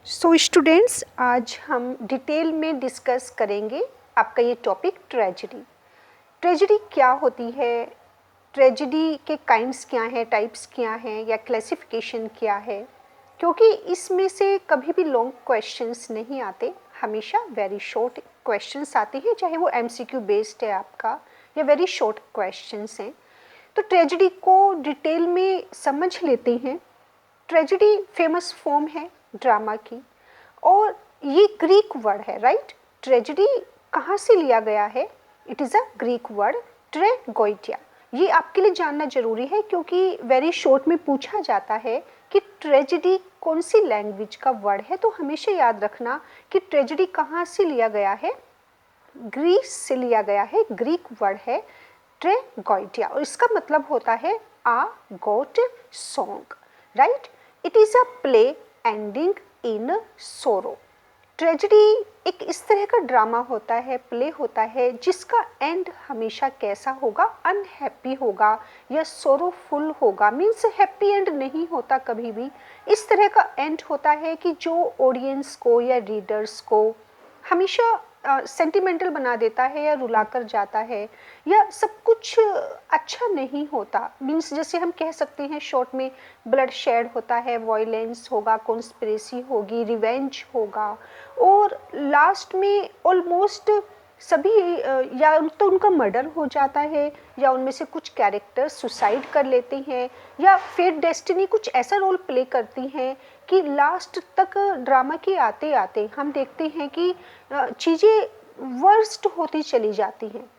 So students, आज हम detail में डिस्कस करेंगे आपका ये टॉपिक ट्रेजेडी। ट्रेजेडी क्या होती है, ट्रेजेडी के काइंड्स क्या हैं, टाइप्स क्या हैं या क्लासिफिकेशन क्या है, क्योंकि इसमें से कभी भी लॉन्ग क्वेश्चंस नहीं आते, हमेशा वेरी शॉर्ट क्वेश्चंस आते हैं, चाहे वो एमसीक्यू बेस्ड है आपका या वेरी शॉर्ट क्वेश्चंस हैं। तो ट्रेजेडी को डिटेल में समझ लेते हैं। ट्रेजेडी फेमस फॉर्म है ड्रामा की और ये ग्रीक वर्ड है, राइट। ट्रेजेडी कहाँ से लिया गया है? It is a Greek word tragoidia. ये आपके लिए जानना जरूरी है क्योंकि वेरी शॉर्ट में पूछा जाता है कि ट्रेजेडी कौन सी लैंग्वेज का वर्ड है। तो हमेशा याद रखना कि ट्रेजेडी कहाँ से लिया गया है, ग्रीस से लिया गया है। ग्रीक वर्ड है ट्रेगोइडिया और इसका मतलब होता है a goat song, right. It is a play ending in sorrow. Tragedy एक इस तरह का ड्रामा होता है, प्ले होता है जिसका एंड हमेशा कैसा होगा, अनहैप्पी होगा या सोरोफुल होगा। मीन्स हैप्पी एंड नहीं होता कभी भी। इस तरह का एंड होता है कि जो ऑडियंस को या रीडर्स को हमेशा सेंटिमेंटल बना देता है या रुला कर जाता है या सब कुछ अच्छा नहीं होता। मीन्स जैसे हम कह सकते हैं शॉर्ट में ब्लड शेड होता है, वायलेंस होगा, कॉन्स्पिरेसी होगी, रिवेंज होगा और लास्ट में ऑलमोस्ट सभी या तो उनका मर्डर हो जाता है या उनमें से कुछ कैरेक्टर्स सुसाइड कर लेते हैं या फेट डेस्टिनी कुछ ऐसा रोल प्ले करती हैं कि लास्ट तक ड्रामा के आते आते हम देखते हैं कि चीज़ें वर्स्ट होती चली जाती हैं।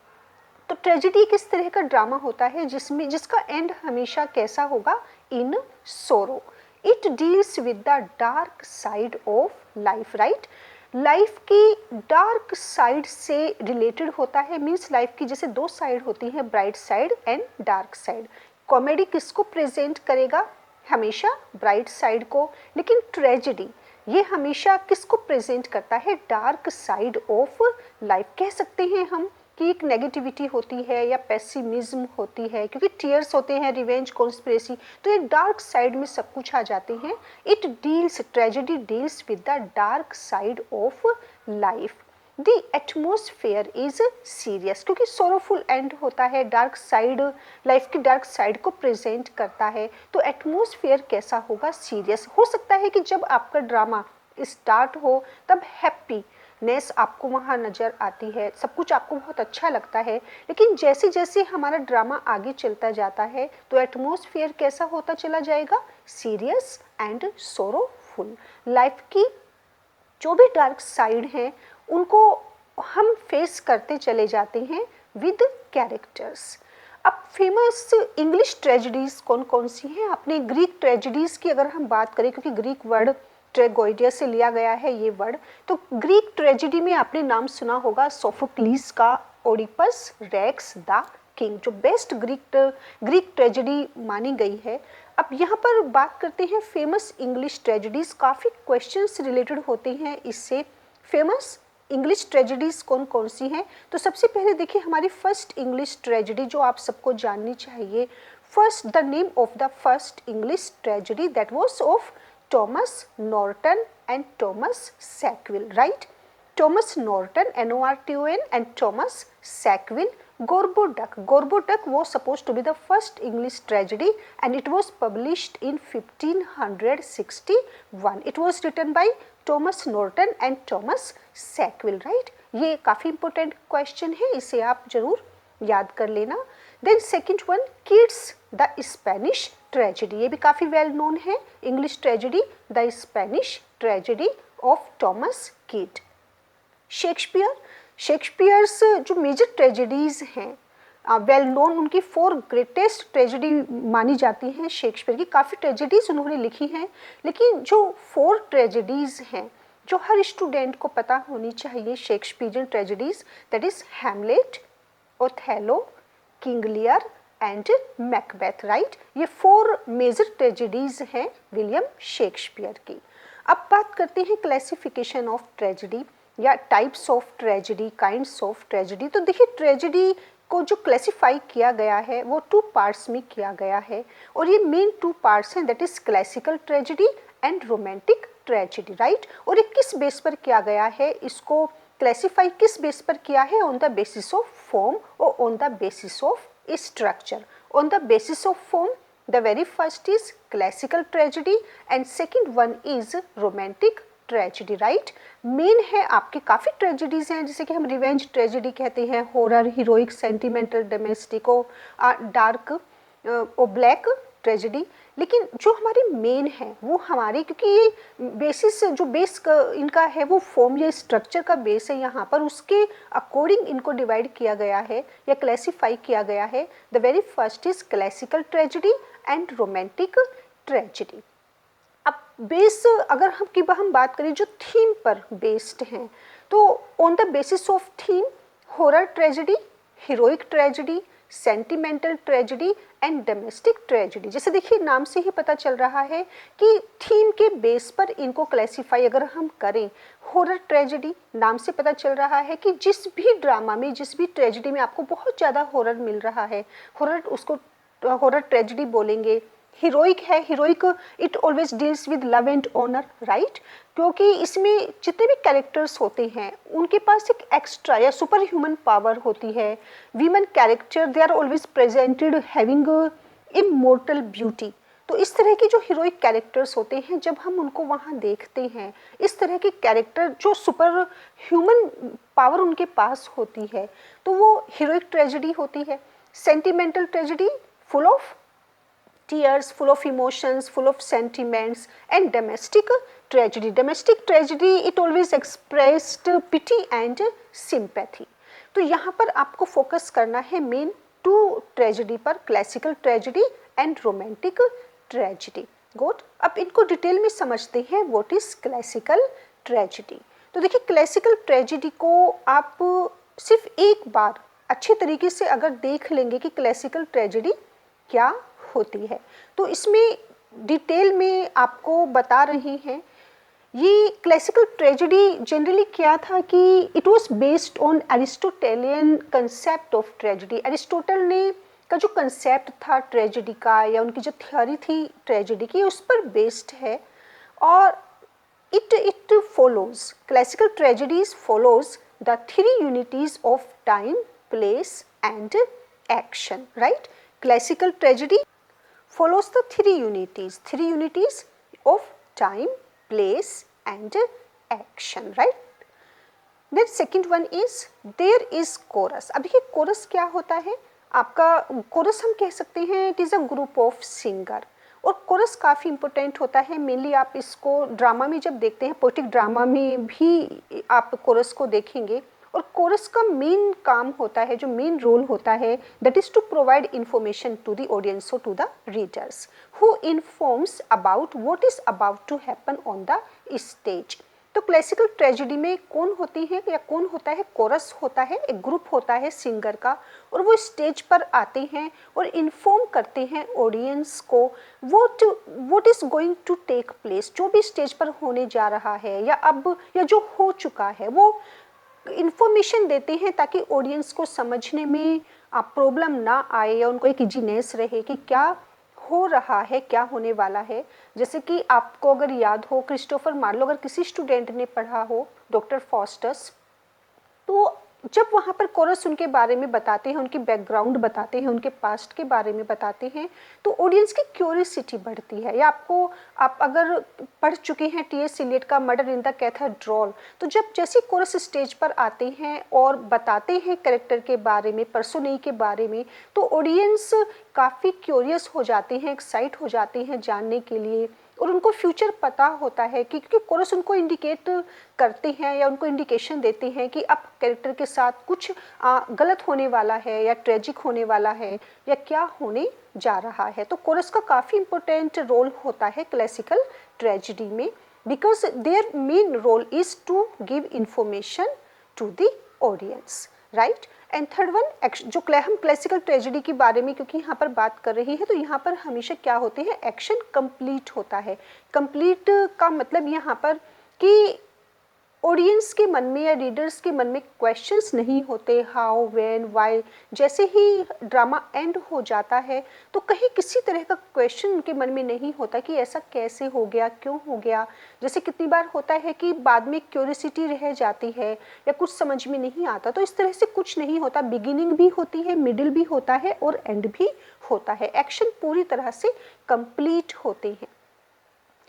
तो ट्रेजेडी किस तरह का ड्रामा होता है जिसका एंड हमेशा कैसा होगा, इन सोरो। It deals with the dark side of life, right. Life की डार्क साइड से रिलेटेड होता है। मीन्स लाइफ की जैसे दो साइड होती हैं, bright side and dark side. Comedy किसको प्रेजेंट करेगा? हमेशा ब्राइट साइड को। लेकिन ट्रेजेडी ये हमेशा किसको प्रेजेंट करता है? Dark side of life. कह सकते हैं हम कि एक नेगेटिविटी होती है या पेसिमिज्म होती है क्योंकि टीयर्स होते हैं, रिवेंज, कॉन्स्पिरेसी, तो ये डार्क साइड में सब कुछ आ जाते हैं। It deals, tragedy deals with the dark side of life. The atmosphere is serious क्योंकि सोरोफुल एंड होता है, डार्क साइड, लाइफ की डार्क साइड को प्रेजेंट करता है। तो एटमोसफेयर कैसा होगा? सीरियस। हो सकता है कि जब आपका ड्रामा स्टार्ट हो तब हैप्पी नेस आपको वहाँ नज़र आती है, सब कुछ आपको बहुत अच्छा लगता है, लेकिन जैसे जैसे हमारा ड्रामा आगे चलता जाता है तो एटमॉस्फेयर कैसा होता चला जाएगा? Serious and sorrowful. लाइफ की जो भी डार्क साइड हैं उनको हम फेस करते चले जाते हैं विद कैरेक्टर्स। अब फेमस इंग्लिश ट्रेजेडीज़ कौन कौन सी हैं? आपने ग्रीक ट्रेजेडीज़ की अगर हम बात करें, क्योंकि ग्रीक वर्ड ट्रेगोइडिया से लिया गया है ये वर्ड, तो ग्रीक ट्रेजेडी में आपने नाम सुना होगा सोफोक्लीस का ओडिपस रेक्स द किंग, जो बेस्ट ग्रीक ट्रेजेडी मानी गई है। अब यहाँ पर बात करते हैं फेमस इंग्लिश ट्रेजेडीज़। काफ़ी क्वेश्चंस रिलेटेड होते हैं इससे। फेमस इंग्लिश ट्रेजेडीज़ कौन कौन सी हैं? तो सबसे पहले देखिए हमारी फर्स्ट इंग्लिश ट्रेजेडी जो आप सबको जाननी चाहिए। First, the name of the first English tragedy that was of Thomas Norton and Thomas Sackville, right? Thomas Norton, Norton, and Thomas Sackville. Gorbo Duck. Gorbo Duck was supposed to be the first English tragedy and it was published in 1561. It was written by Thomas Norton and Thomas Sackville, right? ये काफ़ी important question है, इसे आप जरूर याद कर लेना। Then second one, Kyd's the Spanish tragedy. ये भी काफ़ी वेल नोन है, English tragedy, the Spanish tragedy of Thomas Kyd. Shakespeare's जो मेजर ट्रेजेडीज़ हैं वेल नोन, उनकी 4 ग्रेटेस्ट ट्रेजेडी मानी जाती हैं। शेक्सपियर की काफ़ी ट्रेजेडीज़ उन्होंने लिखी हैं, लेकिन जो 4 ट्रेजेडीज़ हैं जो हर स्टूडेंट को पता होनी चाहिए Shakespearean tragedies, that is Hamlet, Othello, King Lear and Macbeth, right. ये 4 मेजर ट्रेजेडीज़ हैं विलियम शेक्सपियर की। अब बात करते हैं क्लासिफिकेशन ऑफ ट्रेजेडी या types of tragedy, kinds of tragedy. तो देखिए ट्रेजेडी को जो क्लासिफाई किया गया है वो 2 पार्ट्स में किया गया है और ये मेन 2 पार्ट्स हैं, that is classical tragedy and romantic tragedy, right. और ये किस बेस पर किया गया है, इसको क्लासिफाई किस बेस पर किया है, on the basis of form और on the basis of structure. On the basis of form the very first is classical tragedy and second one is romantic tragedy, right। Main है आपके काफ़ी tragedies हैं, जैसे कि हम रिवेंज ट्रेजेडी कहते हैं, हॉरर, हीरोइक, सेंटिमेंटल, डोमेस्टिक और डार्क और ब्लैक ट्रेजेडी। लेकिन जो हमारी मेन है वो हमारी, क्योंकि ये बेसिस जो बेस इनका है वो फॉर्म या स्ट्रक्चर का बेस है यहाँ पर, उसके अकॉर्डिंग इनको डिवाइड किया गया है या क्लासीफाई किया गया है। The very first is classical tragedy and romantic tragedy. अब बेस अगर हम बात करें जो थीम पर बेस्ड हैं, तो on the basis of theme horror tragedy, heroic tragedy, sentimental tragedy and domestic tragedy. जैसे देखिए नाम से ही पता चल रहा है कि थीम के बेस पर इनको क्लासिफाई अगर हम करें, हॉरर ट्रेजेडी नाम से पता चल रहा है कि जिस भी ड्रामा में, जिस भी ट्रेजेडी में आपको बहुत ज़्यादा हॉरर मिल रहा है, हॉरर उसको हॉरर ट्रेजेडी बोलेंगे। हीरोइक है, heroic it always deals with love and honour, right, क्योंकि इसमें जितने भी कैरेक्टर्स होते हैं उनके पास एक एक्स्ट्रा या सुपर ह्यूमन पावर होती है। Women character they are always presented having immortal beauty. तो इस तरह के जो हीरोइक कैरेक्टर्स होते हैं, जब हम उनको वहाँ देखते हैं, इस तरह के कैरेक्टर जो सुपर ह्यूमन पावर उनके पास होती है, तो वो हीरोइक ट्रेजेडी होती है। Sentimental tragedy full of tears, full of emotions, full of sentiments, and domestic tragedy. Domestic tragedy it always expressed pity and sympathy. तो यहाँ पर आपको फोकस करना है मेन टू ट्रेजेडी पर, classical tragedy and romantic tragedy. Good, अब इनको detail में समझते हैं व्हाट इज क्लासिकल ट्रेजेडी। तो देखिए क्लासिकल ट्रेजेडी को आप सिर्फ एक बार अच्छे तरीके से अगर देख लेंगे कि क्लासिकल ट्रेजेडी क्या होती है, तो इसमें डिटेल में आपको बता रहे हैं। ये क्लासिकल ट्रेजेडी जनरली क्या था कि it was based on Aristotelian concept of tragedy. Aristotle ने का जो कंसेप्ट था ट्रेजेडी का, या उनकी जो थ्योरी थी ट्रेजेडी की, उस पर बेस्ड है। और it follows, classical tragedies follows the three unities of time, place and action, right. Classical tragedy follows the three unities of time, place and action, right। Then second one is there is chorus। अब देखिए chorus क्या होता है, आपका chorus हम कह सकते हैं it is a group of singer। और chorus काफ़ी important होता है, मेनली आप इसको ड्रामा में जब देखते हैं, पोएटिक ड्रामा में भी आप chorus को देखेंगे। और कोरस का मेन काम होता है, जो मेन रोल होता है, that is to provide information to the audience और to the readers, who informs about what is about to happen on the stage. तो क्लासिकल ट्रेजेडी में कौन होती है या कौन होता है, कोरस होता है, एक ग्रुप होता है सिंगर का, और वो स्टेज पर आते हैं और इन्फॉर्म करते हैं ऑडियंस को what is going to take place, जो भी स्टेज पर होने जा रहा है या अब या जो हो चुका है, वो इन्फॉर्मेशन देते हैं ताकि ऑडियंस को समझने में प्रॉब्लम ना आए या उनको एक इजीनेस रहे कि क्या हो रहा है, क्या होने वाला है। जैसे कि आपको अगर याद हो, क्रिस्टोफर मार्लो अगर किसी स्टूडेंट ने पढ़ा हो डॉक्टर फॉस्टस, तो जब वहाँ पर कोरस उनके बारे में बताते हैं, उनकी बैकग्राउंड बताते हैं, उनके पास्ट के बारे में बताते हैं, तो ऑडियंस की क्यूरियोसिटी बढ़ती है। या आप अगर पढ़ चुके हैं टी.एस. एलियट का मर्डर इन द कैथेड्रल, तो जब जैसे कोरस स्टेज पर आते हैं और बताते हैं कैरेक्टर के बारे में, पर्सोनेई के बारे में, तो ऑडियंस काफ़ी क्यूरियस हो जाते हैं, एक्साइट हो जाते हैं जानने के लिए, और उनको फ्यूचर पता होता है कि क्योंकि कोरस उनको इंडिकेट करते हैं या उनको इंडिकेशन देते हैं कि अब कैरेक्टर के साथ कुछ गलत होने वाला है या ट्रेजिक होने वाला है या क्या होने जा रहा है। तो कोरस का काफ़ी इंपॉर्टेंट रोल होता है क्लासिकल ट्रेजेडी में, because their main role is to give information to the audience, right. And third one, जो हम क्लासिकल ट्रेजेडी के बारे में क्योंकि यहाँ पर बात कर रहे हैं, तो यहाँ पर हमेशा क्या होते हैं, एक्शन कंप्लीट होता है। कंप्लीट का मतलब यहाँ पर कि ऑडियंस के मन में या रीडर्स के मन में क्वेश्चंस नहीं होते, हाउ, व्हेन, व्हाई। जैसे ही ड्रामा एंड हो जाता है तो कहीं किसी तरह का क्वेश्चन उनके मन में नहीं होता कि ऐसा कैसे हो गया, क्यों हो गया। जैसे कितनी बार होता है कि बाद में क्यूरियोसिटी रह जाती है या कुछ समझ में नहीं आता, तो इस तरह से कुछ नहीं होता। बिगिनिंग भी होती है, मिडिल भी होता है और एंड भी होता है। एक्शन पूरी तरह से कंप्लीट होते हैं।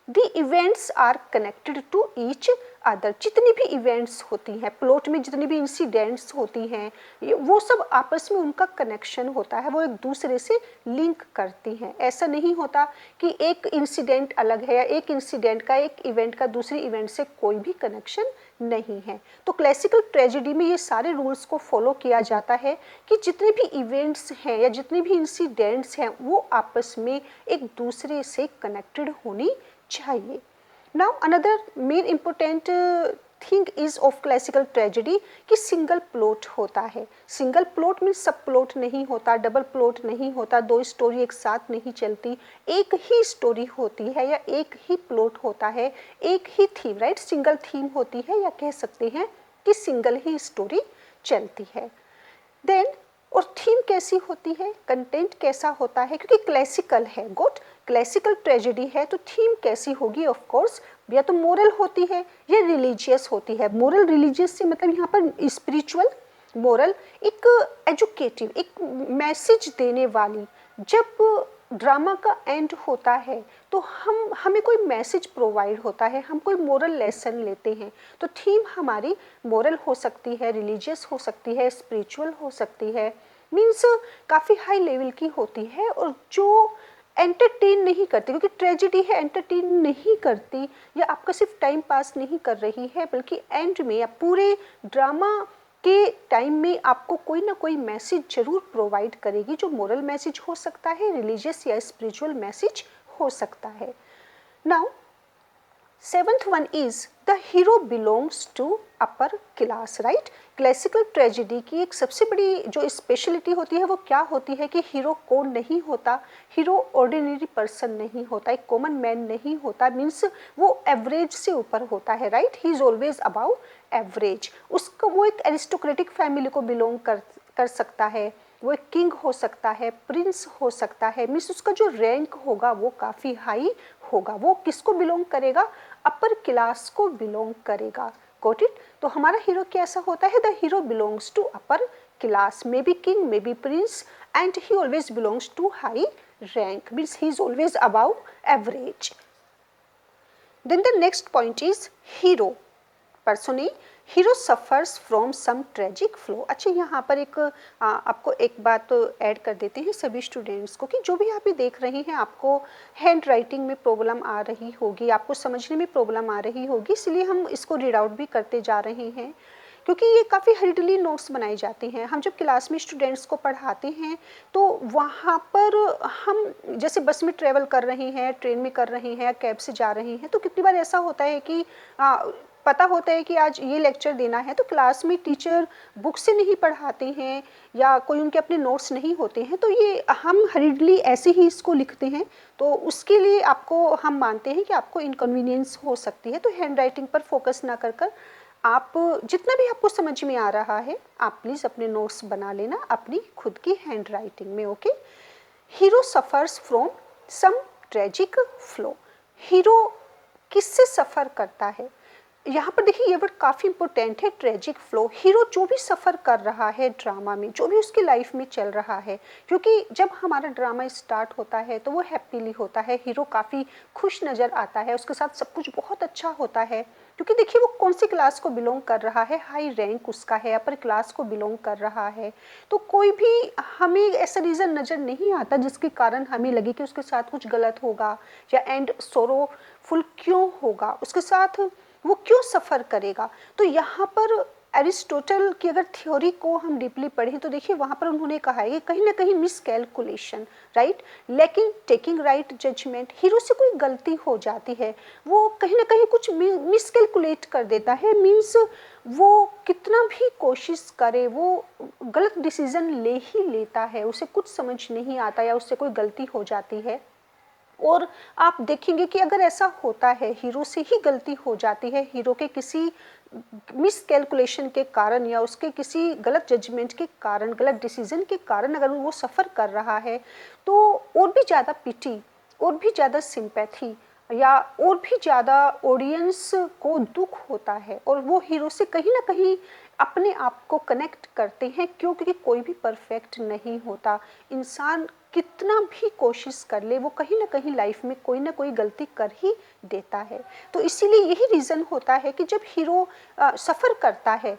The events are connected to each other। जितनी भी इवेंट्स होती हैं प्लॉट में, जितनी भी इंसिडेंट्स होती हैं, वो सब आपस में उनका कनेक्शन होता है, वो एक दूसरे से लिंक करती हैं। ऐसा नहीं होता कि एक इंसिडेंट अलग है या एक इंसिडेंट का, एक इवेंट का दूसरी इवेंट से कोई भी कनेक्शन नहीं है। तो क्लासिकल ट्रेजेडी में ये सारे रूल्स को फॉलो किया जाता है कि जितने भी इवेंट्स हैं या जितने भी इंसिडेंट्स हैं वो आपस में एक दूसरे से कनेक्टेड होनी चाहिए। Now another main important thing is of classical tragedy कि सिंगल प्लॉट होता है। सिंगल प्लॉट मीन्स सब प्लॉट नहीं होता, डबल प्लॉट नहीं होता, दो स्टोरी एक साथ नहीं चलती, एक ही स्टोरी होती है या एक ही प्लॉट होता है, एक ही थीम, राइट, सिंगल थीम होती है, या कह सकते हैं कि सिंगल ही स्टोरी चलती है। देन और थीम कैसी होती है, कंटेंट कैसा होता है, क्योंकि क्लासिकल है, गुड, क्लासिकल ट्रेजेडी है तो थीम कैसी होगी, ऑफ कोर्स या तो मोरल होती है या रिलीजियस होती है। मोरल रिलीजियस से मतलब यहाँ पर स्पिरिचुअल, मोरल, एक एजुकेटिव, एक मैसेज देने वाली। जब ड्रामा का एंड होता है तो हमें कोई मैसेज प्रोवाइड होता है, हम कोई मोरल लेसन लेते हैं। तो थीम हमारी मोरल हो सकती है, रिलीजियस हो सकती है, स्पिरिचुअल हो सकती है, मीन्स काफ़ी हाई लेवल की होती है, और जो एंटरटेन नहीं करती, क्योंकि ट्रेजेडी है, एंटरटेन नहीं करती या आपका सिर्फ टाइम पास नहीं कर रही है, बल्कि एंड में या पूरे ड्रामा के टाइम में आपको कोई ना कोई मैसेज जरूर प्रोवाइड करेगी, जो मोरल मैसेज हो सकता है, रिलीजियस या स्पिरिचुअल मैसेज हो सकता है। Now seventh one is the hero belongs to upper class, right. Classical tragedy की एक सबसे बड़ी जो स्पेशलिटी होती है वो क्या होती है कि हीरो कौन नहीं होता, हीरो ऑर्डिनरी पर्सन नहीं होता, एक कॉमन मैन नहीं होता, मीन्स वो एवरेज से ऊपर होता है, right, he is always above average. उसको वो एक एरिस्टोक्रेटिक फैमिली को बिलोंग कर सकता है, वो एक किंग हो सकता है, प्रिंस हो सकता है, मीन्स उसका जो रैंक होगा वो काफ़ी हाई होगा। वो किसको बिलोंग करेगा, अपर क्लास को बिलोंग करेगा, गॉट इट। तो हमारा हीरो कैसा होता है, the hero belongs to upper class, may be king, may be prince, and he always belongs to high rank, means he is always above average. Then the next point is hero पर्सोनी, hero suffers from some tragic flaw. अच्छा, यहाँ पर एक आपको एक बात तो add कर देते हैं सभी स्टूडेंट्स को कि जो भी आप ये देख रहे हैं, आपको हैंड राइटिंग में प्रॉब्लम आ रही होगी, आपको समझने में प्रॉब्लम आ रही होगी, इसलिए हम इसको रीड आउट भी करते जा रहे हैं, क्योंकि ये काफ़ी हरिडली नोट्स बनाई जाती हैं। हम जब क्लास में स्टूडेंट्स को पढ़ाते हैं तो वहाँ पर हम जैसे बस में ट्रेवल कर रहे हैं, ट्रेन में कर रहे हैं, कैब से जा रहे हैं, तो कितनी बार ऐसा होता है कि पता होता है कि आज ये लेक्चर देना है, तो क्लास में टीचर बुक से नहीं पढ़ाते हैं या कोई उनके अपने नोट्स नहीं होते हैं, तो ये हम हरिडली ऐसे ही इसको लिखते हैं, तो उसके लिए आपको हम मानते हैं कि आपको इनकन्वीनियंस हो सकती है। तो हैंड राइटिंग पर फोकस ना कर कर आप जितना भी आपको समझ में आ रहा है आप प्लीज़ अपने नोट्स बना लेना अपनी खुद की हैंड राइटिंग में, okay. Hero suffers from some tragic flaw, hero किससे सफ़र करता है, यहाँ पर देखिए ये वर्ड काफ़ी इंपॉर्टेंट है, ट्रेजिक फ्लो। हीरो जो भी सफ़र कर रहा है ड्रामा में, जो भी उसकी लाइफ में चल रहा है, क्योंकि जब हमारा ड्रामा स्टार्ट होता है तो वो हैप्पीली होता है, हीरो काफ़ी खुश नज़र आता है, उसके साथ सब कुछ बहुत अच्छा होता है, क्योंकि देखिए वो कौन सी क्लास को बिलोंग कर रहा है, हाई रैंक उसका है, अपर क्लास को बिलोंग कर रहा है। तो कोई भी हमें ऐसा रीज़न नज़र नहीं आता जिसके कारण हमें लगे कि उसके साथ कुछ गलत होगा या एंड सोरोफुल क्यों होगा, उसके साथ वो क्यों सफ़र करेगा। तो यहाँ पर एरिस्टोटल की अगर थ्योरी को हम डीपली पढ़ें तो देखिए वहाँ पर उन्होंने कहा है कि कहीं ना कहीं मिस कैलकुलेशन, राइट, लेकिन टेकिंग राइट जजमेंट, हीरो से कोई गलती हो जाती है, वो कहीं ना कहीं कुछ मिस कैलकुलेट कर देता है, मीन्स वो कितना भी कोशिश करे वो गलत डिसीजन ले ही लेता है, उसे कुछ समझ नहीं आता या उससे कोई गलती हो जाती है। और आप देखेंगे कि अगर ऐसा होता है, हीरो से ही गलती हो जाती है, हीरो के किसी मिस कैलकुलेशन के कारण या उसके किसी गलत जजमेंट के कारण, गलत डिसीजन के कारण अगर वो सफ़र कर रहा है, तो और भी ज़्यादा पिटी, और भी ज़्यादा सिंपैथी या और भी ज़्यादा ऑडियंस को दुख होता है, और वो हीरो से कहीं ना कहीं अपने आप को कनेक्ट करते हैं। क्यों? क्योंकि कोई भी परफेक्ट नहीं होता, इंसान कितना भी कोशिश कर ले वो कहीं ना कहीं लाइफ में कोई ना कोई गलती कर ही देता है। तो इसीलिए यही रीज़न होता है कि जब हीरो सफ़र करता है,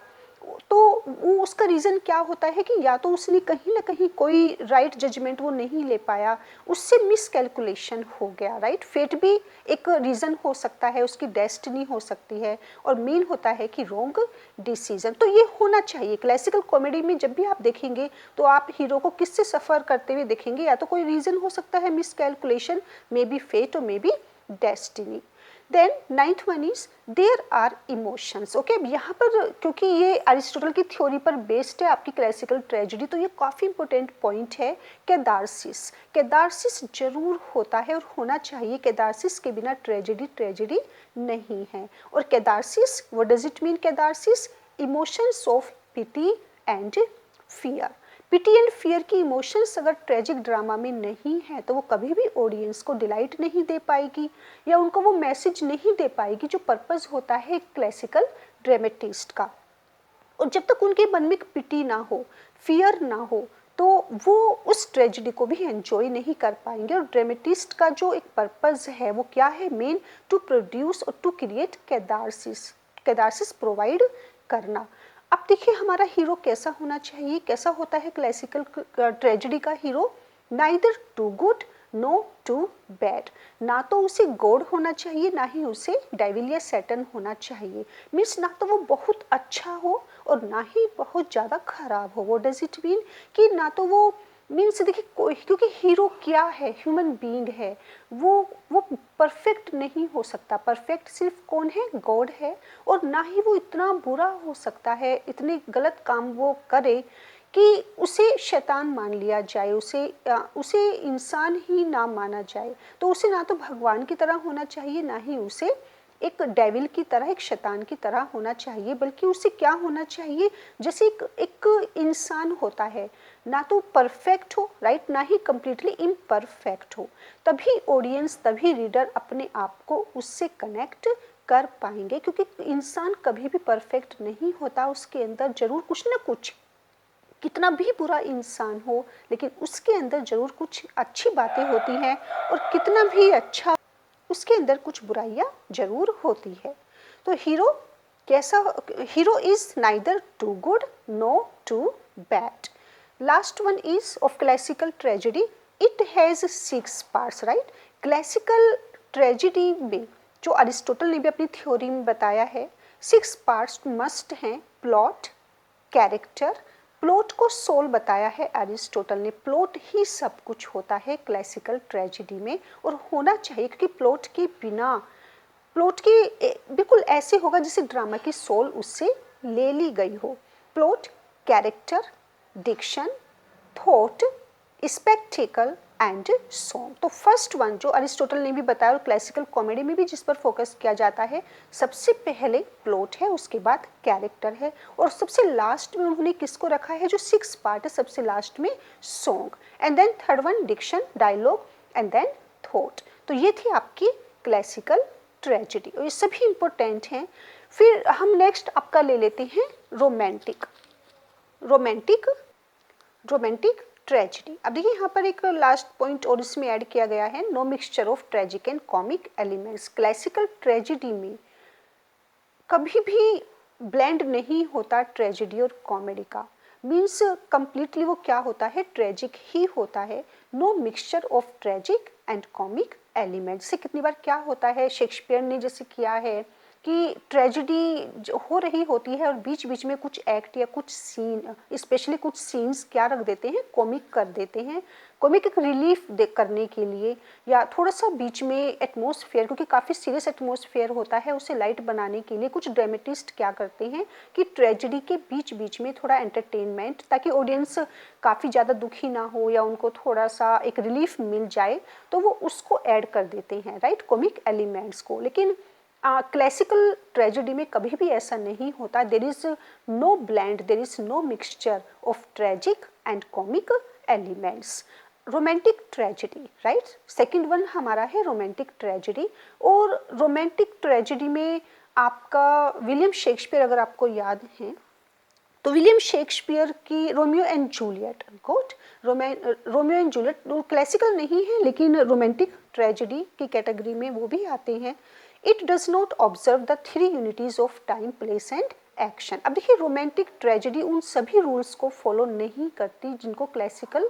तो वो उसका रीज़न क्या होता है कि या तो उसने कहीं ना कहीं कोई राइट जजमेंट वो नहीं ले पाया, उससे मिस कैलकुलेशन हो गया, राइट। फेट भी एक रीज़न हो सकता है, उसकी डेस्टिनी हो सकती है, और मेन होता है कि रॉन्ग डिसीजन। तो ये होना चाहिए। क्लासिकल कॉमेडी में जब भी आप देखेंगे तो आप हीरो को किससे सफ़र करते हुए देखेंगे, या तो कोई रीज़न हो सकता है miscalculation, may be fate और may be destiny. Then ninth one is there are emotions. Okay, अब यहाँ पर क्योंकि ये अरिस्टोटल की थ्योरी पर बेस्ड है आपकी क्लासिकल ट्रेजेडी, तो ये काफ़ी इंपॉर्टेंट पॉइंट है। कैदारसिस, कैदारसिस जरूर होता है और होना चाहिए। कैदारसिस के बिना ट्रेजेडी ट्रेजेडी नहीं है। और catharsis, what does it mean? Catharsis, emotions of pity and fear. Pity and fear की इमोशंस अगर ट्रेजिक ड्रामा में नहीं है तो वो कभी भी ऑडियंस को डिलाइट नहीं दे पाएगी, या उनको वो मैसेज नहीं दे पाएगी जो पर्पस होता है क्लासिकल ड्रामेटिस्ट का। और जब तक उनके मन में पिटी ना हो, फियर ना हो, तो वो उस ट्रेजिडी को भी एंजॉय नहीं कर पाएंगे। और ड्रामेटिस्ट का जो एक पर्पस है वो क्या है? मेन टू प्रोड्यूस और टू क्रिएट कैदारसिस, कैदारसिस प्रोवाइड करना। अब देखिए हमारा हीरो कैसा होना चाहिए, कैसा होता है क्लासिकल ट्रेजेडी का hero? Neither too good no too bad. ना तो उसे गॉड होना चाहिए, ना ही उसे डेविल या सैटन होना चाहिए। मीन्स ना तो वो बहुत अच्छा हो और ना ही बहुत ज़्यादा खराब हो। वो डज इट मीन कि ना तो वो, मीन्स देखिए कोई, क्योंकि हीरो क्या है? ह्यूमन बीइंग है। वो परफेक्ट नहीं हो सकता। परफेक्ट सिर्फ कौन है? गॉड है। और ना ही वो इतना बुरा हो सकता है, इतने गलत काम वो करे कि उसे शैतान मान लिया जाए, उसे इंसान ही ना माना जाए। तो उसे ना तो भगवान की तरह होना चाहिए, ना ही उसे एक डेविल की तरह, एक शैतान की तरह होना चाहिए, बल्कि उसे क्या होना चाहिए? जैसे एक इंसान होता है, ना तो परफेक्ट हो, राइट, ना ही कंप्लीटली इम्परफेक्ट हो। तभी ऑडियंस, तभी रीडर अपने आप को उससे कनेक्ट कर पाएंगे, क्योंकि इंसान कभी भी परफेक्ट नहीं होता। उसके अंदर जरूर कुछ ना कुछ, कितना भी बुरा इंसान हो, लेकिन उसके अंदर जरूर कुछ अच्छी बातें होती हैं, और कितना भी अच्छा, उसके अंदर कुछ बुराइयां जरूर होती है। तो हीरो कैसा? Hero is neither too good no too bad. Last one is of classical tragedy, it has 6 parts, right. Classical tragedy में जो अरिस्टोटल ने भी अपनी थ्योरी में बताया है, 6 पार्ट्स मस्ट हैं। प्लॉट, कैरेक्टर, प्लॉट को सोल बताया है अरिस्टोटल ने। प्लॉट ही सब कुछ होता है क्लासिकल ट्रेजेडी में, और होना चाहिए, क्योंकि प्लॉट के बिना, प्लॉट की बिल्कुल ऐसे होगा जैसे ड्रामा की सोल उससे ले ली गई हो। Plot, character, diction, thought, spectacle and song. तो फर्स्ट वन जो अरिस्टोटल ने भी बताया और क्लासिकल कॉमेडी में भी जिस पर फोकस किया जाता है, सबसे पहले प्लॉट है, उसके बाद कैरेक्टर है, और सबसे लास्ट में उन्होंने किसको रखा है? जो 6 पार्ट है, सबसे लास्ट में song, and then third one diction, dialogue, and then thought. तो ये थी आपकी क्लासिकल ट्रेजेडी, और ये सभी इंपॉर्टेंट हैं। फिर हम नेक्स्ट आपका ले लेते हैं रोमांटिक, रोमांटिक रोमांटिक ट्रेजेडी। अब देखिए यहाँ पर एक लास्ट पॉइंट और इसमें ऐड किया गया है, no mixture of tragic and comic elements. Classical tragedy में कभी भी ब्लेंड नहीं होता ट्रेजेडी और कॉमेडी का। मीन्स कंप्लीटली वो क्या होता है? ट्रेजिक ही होता है। No mixture of tragic and comic element से कितनी बार क्या होता है, शेक्सपियर ने जैसे किया है, कि ट्रेजेडी हो रही होती है और बीच बीच में कुछ एक्ट या कुछ सीन, स्पेशली कुछ सीन्स क्या रख देते हैं, कॉमिक कर देते हैं, कॉमिक एक रिलीफ करने के लिए, या थोड़ा सा बीच में एटमॉस्फेयर, क्योंकि काफ़ी सीरियस एटमॉस्फेयर होता है, उसे लाइट बनाने के लिए कुछ ड्रामेटिस्ट क्या करते हैं कि ट्रेजेडी के बीच बीच में थोड़ा एंटरटेनमेंट, ताकि ऑडियंस काफ़ी ज़्यादा दुखी ना हो या उनको थोड़ा सा एक रिलीफ मिल जाए, तो वो उसको ऐड कर देते हैं, राइट, कॉमिक एलिमेंट्स को। लेकिन क्लासिकल ट्रेजेडी में कभी भी ऐसा नहीं होता। There is no blend, there is no mixture of tragic and comic elements. Romantic tragedy, right, second one हमारा है रोमांटिक ट्रेजेडी। और रोमांटिक ट्रेजेडी में आपका विलियम शेक्सपियर अगर आपको याद है तो विलियम शेक्सपियर की Romeo and Juliet, good, Romeo and Juliet classical नहीं है लेकिन रोमांटिक ट्रेजेडी की कैटेगरी में वो भी आते हैं। It does not observe the three unities of time, place and action. अब देखिए रोमांटिक ट्रेजेडी उन सभी रूल्स को फॉलो नहीं करती जिनको क्लासिकल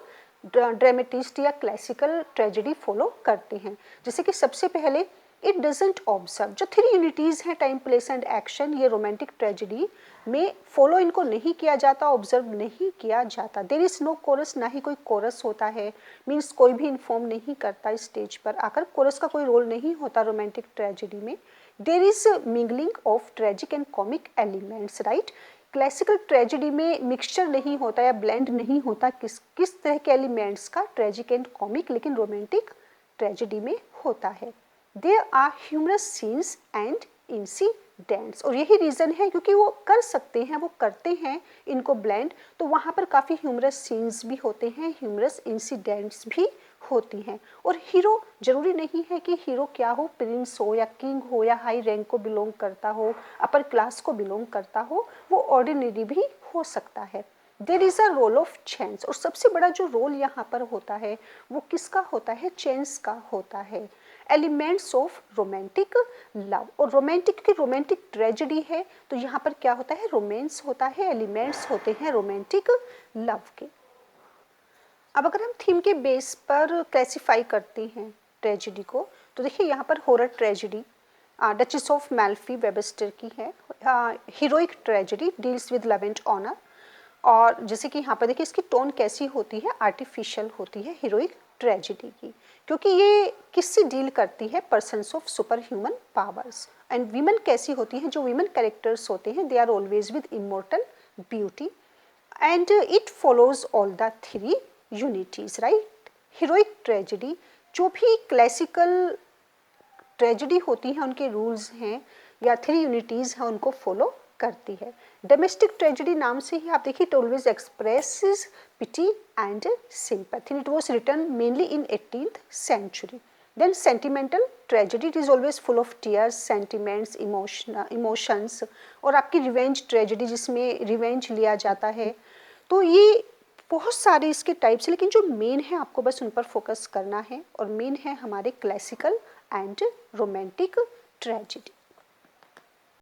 ड्रामेटिस्ट या क्लासिकल ट्रेजेडी फॉलो करते हैं। जैसे कि सबसे पहले इट डजेंट ऑब्जर्व, जो थ्री यूनिटीज़ हैं टाइम, प्लेस एंड एक्शन, ये रोमांटिक ट्रेजेडी में फॉलो इनको नहीं किया जाता, ऑब्जर्व नहीं किया जाता। देर इज़ नो कोरस, ना ही कोई कोरस होता है, मीन्स कोई भी इन्फॉर्म नहीं करता स्टेज पर आकर, कोरस का कोई रोल नहीं होता रोमांटिक ट्रेजेडी में। There is mingling of tragic and comic elements, right. Classical tragedy में मिक्सचर नहीं होता या ब्लेंड नहीं होता किस तरह के एलिमेंट्स का, ट्रेजिक एंड कॉमिक, लेकिन रोमांटिक ट्रेजेडी में होता है। There are humorous scenes and incidents, और यही रीज़न है क्योंकि वो कर सकते हैं, वो करते हैं इनको ब्लेंड, तो वहाँ पर काफ़ी ह्यूमरस सीन्स भी होते हैं, ह्यूमरस इंसिडेंट्स भी होती हैं। और हीरो जरूरी नहीं है कि हीरो क्या हो, प्रिंस हो या किंग हो या हाई रैंक को बिलोंग करता हो, अपर क्लास को बिलोंग करता हो, वो ऑर्डिनरी भी हो सकता है। There is a role of change, और सबसे बड़ा जो रोल यहाँ पर होता है वो किसका होता है, चेंज का होता है। एलिमेंट्स ऑफ रोमांटिक लव, और रोमांटिक ट्रेजेडी है तो यहाँ पर क्या होता है, रोमांस होता है, एलिमेंट्स होते हैं रोमांटिक लव के। अब अगर हम थीम के बेस पर क्लासिफाई करते हैं ट्रेजेडी को, तो देखिए यहाँ पर horror tragedy Duchess of Malfi Webster की है। Heroic tragedy deals with love and honour, और जैसे कि यहाँ पर देखिए इसकी टोन कैसी होती है, आर्टिफिशियल होती है हीरोइक ट्रेजेडी की, क्योंकि ये किससे डील करती है, persons of super human powers. And women कैसी होती हैं, जो वीमेन कैरेक्टर्स होते हैं, they are always with immortal beauty, and it follows all the three unities, right. Heroic tragedy, जो भी क्लासिकल ट्रेजेडी होती है उनके रूल्स हैं या थ्री यूनिटीज़ हैं उनको फॉलो करती है। डोमेस्टिक ट्रेजेडी नाम से ही आप देखिए, it always expresses pity and sympathy, it was written mainly in 18th century। Then sentimental tragedy, it is always full of tears, sentiments, emotions, और आपकी रिवेंज ट्रेजेडी जिसमें रिवेंज लिया जाता है। तो ये बहुत सारे इसके टाइप्स हैं, लेकिन जो मेन है आपको बस उन पर फोकस करना है, और मेन है हमारे क्लासिकल एंड रोमांटिक ट्रेजेडी।